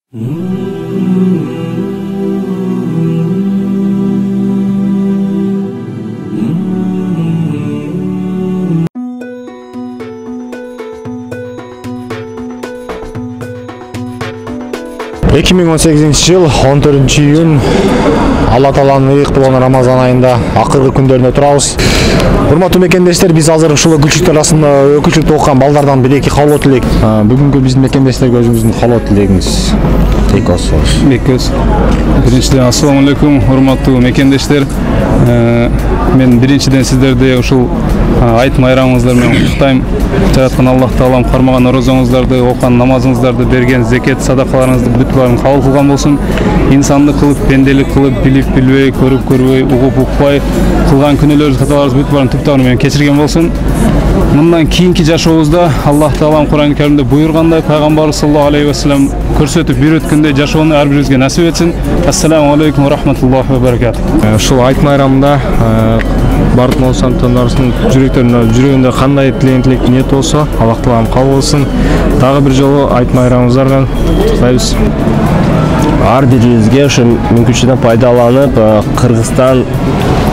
2018-жыл 14-июнь Алла Тааланын ыйык болгон Рамазан айында акыркы күндөрүндө турабыз. Урматтуу мекендештер, биз азыр ушул күчүлүк арасында өкүлчүлүктө окуган балдардан бир-эки каалоо тилек. Бүгүнкү биздин мекендештерге өзүңүздүн каалоо тилегиңиз эки сөз. Биринчиден ассаламу алейкум, урматтуу мекендештер. Мен биринчиден сиздерди ушул айт майрамыңыздар менен куттуктайм. Жараткан Аллах Таалам кармаган орозоңуздарды, окуган намазыңыздарды, берген зекет садакаларыңызды бүт баарын кабыл кылган болсун. Инсандык кылып, пенделик кылып, билип билбей, көрүп көрбөй, угуп укпай кылган күнөөлөрүбүз, каталарыбыз бүт баарын түп тамыры менен кечирген болсун. Мындан кийинки жашообузда Аллах Таалам Кур'ан-ы Каримде буйругандай, пайгамбарыбыз саллаллаху алейхи ва саллям көрсөтүп үйрөткөндөй жашоону ар бирибизге насип этсин. Ассаламу алейкум ва рахматуллахи ва баракатух. Ушул айт майрамында бардык мусулмандардын жүрөгүндө кандай тилек ниет болсо, Аллах Таалам кабыл кылсын. Дагы бир жолу айт майрамыңыздар менен куттуктайбыз. Ар бирибизге ошо мүмкүнчүлүктөн пайдаланып,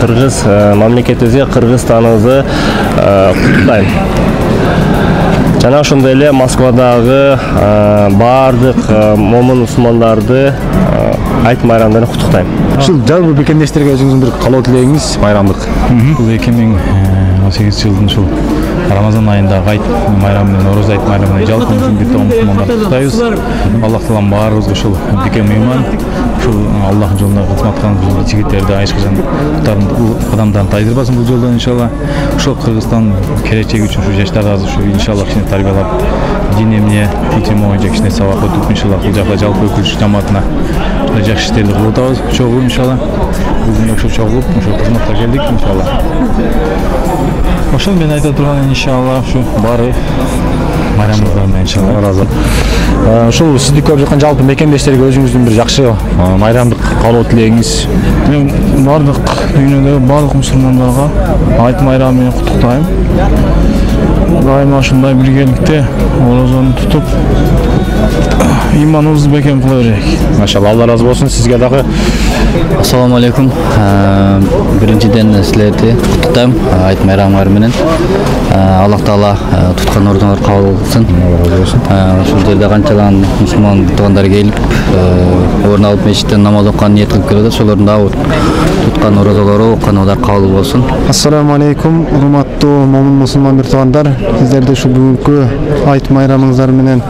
кыргыз мамлекетибизге, Кыргызстаныбызды куттуктайм. Жана ошондой эле Москвадагы бардык момун мусулмандарды айт майрамдарын куттуктайм. Ушул жалпы мекендештерге өзүңүздүн бир каалоо тилегиңиз майрамдык. Бул 2018-жылдын ушул Рамазан айындагы айт майрамы менен Ороз айт майрамы менен жалпы мусулмандарды куттуктайбыз. Аллах Таалам баарыбызга ушул бекем ыйман, ушул Аллахтын жолунда кызмат кылган жигиттерди эч качан кадамдан тайдырбасын бул жолдон иншалла. Ушул Кыргызстан келечеги үчүн ушу жаштарды азыр ушу иншалла кичине тарбиялап, дин эмне, илим боюнча кичине сабак өтүп иншалла бул жакта жалпы өкүлчүлүк жамаатына жакшы иштерди кылып атабыз. Чогуу иншалла. Бүгүн ошо чогулуп, ошо кызматка келдик иншалла. Ошол мен айта турган иншалла ушу баары майрамыңыздар менен иншалла ыраазы. Ушул сизди көрүп жаткан жалпы мекендештерге өзүңүздүн бир жакшы майрамдык каалоо тилегиңиз. Мен бардык дүйнөдөгү бардык мусулмандарга айт майрамы менен куттуктайм. Дайыма ушундай биргеликте орозону тутуп иманыбызды бекем кыла берейик. Машалла, Алла разы болсун сизге дагы. Ассаламу алейкум. Биринчиден силерди куттуктайм айт майрамыңар менен. Аллах Таала туткан ордуңар кабыл кылсын. Ушул жерде канчадан мусулман туугандар келип, орун алып мечиттен намаз окуган ниет кылып келет. Ошолордун дагы туткан орозолору, оккандар кабыл болсун. Ассаламу алейкум, урматтуу момун мусулман бир туугандар. Сиздерди ушул бүгүнкү айт майрамыңыздар менен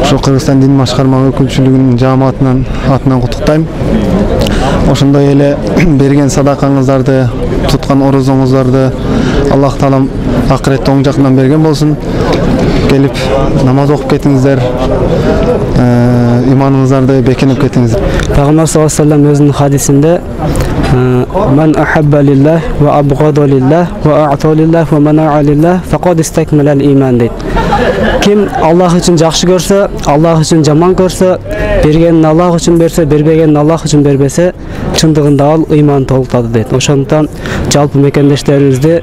ушул Кыргызстан дин башкарма өкүлчүлүгүнүн жамаатынын атынан куттуктайм. Ошондой эле берген садакаңыздарды, туткан орозоңуздарды Аллах Таалам акыретте оң жакынан берген болсун. Келип намаз окуп кетиңиздер, иманыңыздарды бекемдеп кетиңиздер. Пайгамбар саллаллаху алейхи ва саллям өзүнүн хадисинде "Ман ахабба лиллах ва абгада лиллах ва а'та лиллах ва мана'a лиллах фақад истакмала ал-иман" дейт. Ким Аллах үчүн жакшы көрсө, Аллах үчүн жаман көрсө, бергенин Аллах үчүн берсе, бербегенин Аллах үчүн бербесе, чындыгында ал ыйман толуктады дейт. Ошондуктан жалпы мекендештерибизди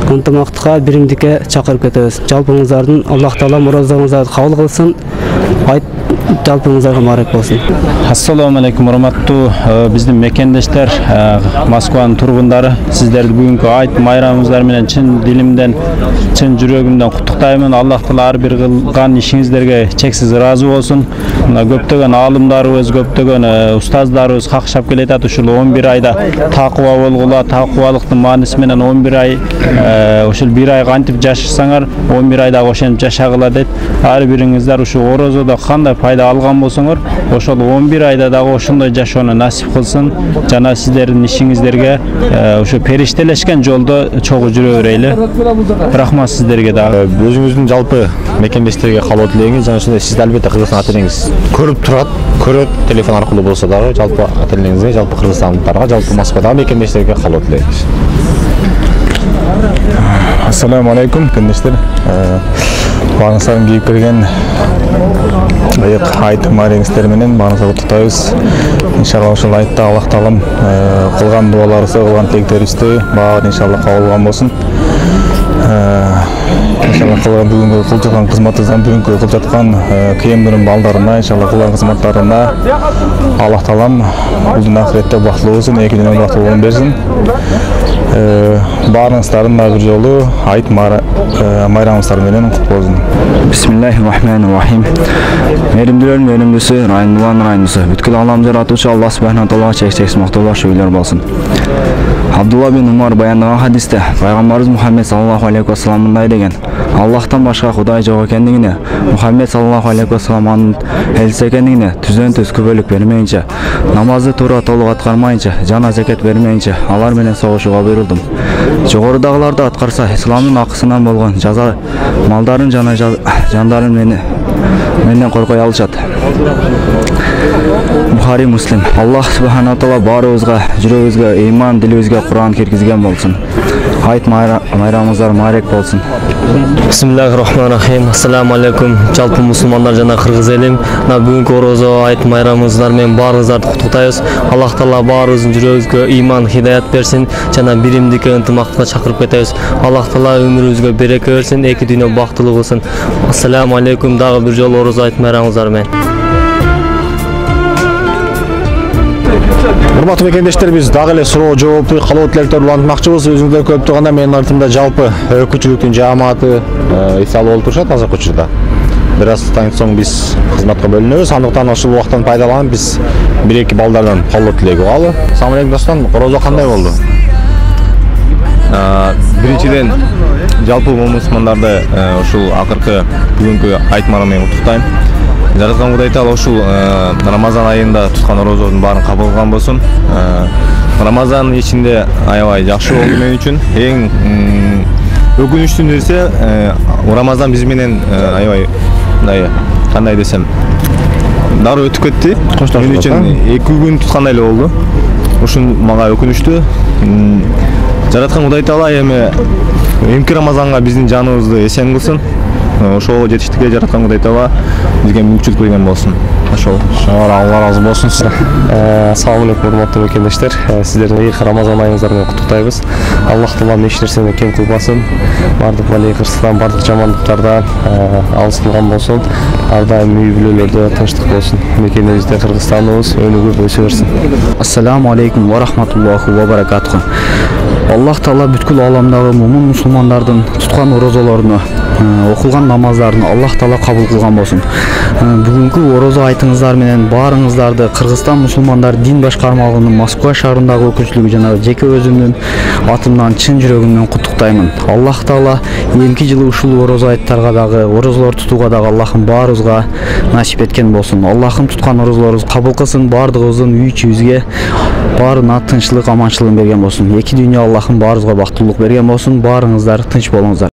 ынтымактыкка, биримдикке чакырып кетебиз. Жалпыңыздардын Аллах Таалам орозоңуздарды кабыл кылсын. Айт жалпыңыздарга маарак болсун. Ассаламу алейкум, урматтуу биздин мекендештер, Москванын тургундары, сиздерди бүгүнкү айт майрамыңыздар менен чын дилимден, чын жүрөгүмдөн куттуктаймын. Аллах Таала ар бир кылган ишиңиздерге чексиз ыраазы болсун. Көптөгөн аалымдарыбыз, көптөгөн устаздарыбыз какшап келатат. Ушул 11 айда такыба болгула, такыбалыктын мааниси менен 11 ай, ушул 1 ай кантип жашасаңар, 11 айда ошентип жашагыла дейт. Ар бириңиздер ушул орозодо кандай пайда алган болсоңор, ошол 11 айда дагы ошондой жашоону насип кылсын. Жана сиздердин ишиңиздерге ошо периштелешкен жолдо чогуу жүрө берели. Рахмат сиздерге дагы. Өзүңүздүн жалпы мекендештерге каалоо тилегиңиз, жана ошондой сиз албетте Кыргызстан ата энеңиз көрүп турат, көрөт телефон аркылуу болсо дагы жалпы ата энеңизге, жалпы кыргызстандыктарга, жалпы Москвадагы мекендештерге каалоо тилегиңиз. Ассаламу алейкум, мекендештер. Баарыңыздардын кийип келген ыйык айт майрамыңыздар менен баарыңызды куттуктайбыз. Иншалла ошол айтта Аллах таалам кылган дуаларыбызды, кылган тилектерибизди баарын иншалла кабыл кылган болсун. Иншалла кылган бүгүнкү кылып жаткан кызматыбыздан бүгүнкү кылып жаткан кийинкүнүн балдарына иншалла кылган кызматтарына Аллах таалам булдун ахиретте бактылуу болсун, эки дүйнөдө бактылуу берсин. Баарыңыздардын бир жолу айт майрамыңыздар менен куттук болсун. Бисмиллахир-рахманир-рахим. Мээримдүүлөрдүн мээримдүүсү, райымдуулардын райымдуусу, бүткүл ааламды жаратуучу Аллах субхана таалага чек-чексиз мактоолор шүгүлөр болсун. Абдулла бин Умар баяндаган хадисте пайгамбарыбыз Мухаммед саллаллаху алейхи ва саллям мындай деген: Аллахтан башка Кудай жок экендигине, Мухаммед саллаллаху алейхи ва саллям анын элчиси экендигине түздөн-түз күбөлүк бермейинче, намазды туура толук аткармайынча, жана закет бермейинче алар менен согушууга буйрулдум. Жогорудагыларды аткарса, исламдын акысынан болгон жаза малдарын жана жандарын менен коркой алышат. Бухари Муслим. Аллах субхана таала баарыбызга, жүрөгүбүзгө, ыйман, дилибизге Кур'ан киргизген болсун. Айт майрамыңыздар маарек болсун. Бисмиллахир-рахманир-рахим. Ассаламу алейкум. Жалпы мусулмандар жана кыргыз элим. Бүгүнкү орозо айт майрамыңыздар менен баарыңыздарды куттуктайбыз. Аллах таала баарыбыздын жүрөгүбүзгө ыйман, хидаят берсин жана биримдикке, ынтымактыкка чакырып кетебиз. Аллах таала өмүрүбүзгө береке берсин, эки дүйнө бактылуу кылсын. Ассаламу алейкум. Дагы бир жолу орозо айт майрамыңыздар менен. Урматтуу мекендештер, биз дагы эле суроо жоопту калоо тилектер улантмакчыбыз. Өзүңүздөр көп турганда менин артымда жалпы өкүлчүлүктүн жааматы исалы болуп турушат азыркы учурда. Бир аздан соң биз кызматка бөлүнөбүз. Андыктан ушул убакыттан пайдаланып биз бир-эки балдардан калоо тилеги угалы. Салам алейкум достор. Орозо кандай болду? Биринчиден жалпы мусулмандарды ушул акыркы бүгүнкү айт майрамы менен куттуктайм. Жараткан Кудай Таала ушул Рамазан айында туткан орозодун баарын кабыл кылган болсун. Рамазандын ичинде аябай жакшы болду мен үчүн. Эң өкүнүчтүү нерсе Рамазан биз менен аябай мындай кандай десем дароо өтүп кетти. Мен үчүн 2 күн туткандай эле болду. Ушун мага өкүнүчтүү. Жараткан Кудай Таала эмки Рамазанга биздин жаныбызды эсен кылсын. Ошол жетиштикке жараткан Кудай Таала бизге мүмкүнчүлүк берген болсун. Ошол. Алла разы болсун сизге. Салам алейкум урматтуу мекендештер. Сиздердин ыйык Рамазан айыңыздар менен куттуктайбыз. Аллах таалам эч нерсени кем кылбасын. Бардык балайкырсыздан, бардык жамандыктардан алыс кылган болсун. Ар дайым үй бүлөлөрдө тынчтык болсун. Мекенибизде Кыргызстаныбыз өнүгүп өсө берсин. Ассаламу алейкум ва рахматуллахи ва баракатуху. Аллах таала бүткүл ааламдагы мумин мусулмандардын туткан орозолоруну, окулган намаздарын Аллах таала кабыл кылган болсун. Бүгүнкү орозо айтыңыздар менен баарыңыздарды Кыргызстан мусулмандар дин башкармалыгынын Москва шаарындагы өкүлчүлүгү жана жеке өзүмдүн атымдан чын жүрөгүмдөн куттуктаймын. Аллах таала эмки жылы ушул орозо айттарга дагы, орозолор тутууга дагы Аллахым баарыбызга насип эткен болсун. Аллахым туткан орозолорубузду кабыл кылсын, баардыгыбыздын үй ичибизге баарына тынччылык, аманчылык берген болсун. Эки дүйнө Аллахым баарыбызга бактылуулук берген болсун. Баарыңыздар тынч болуңуздар.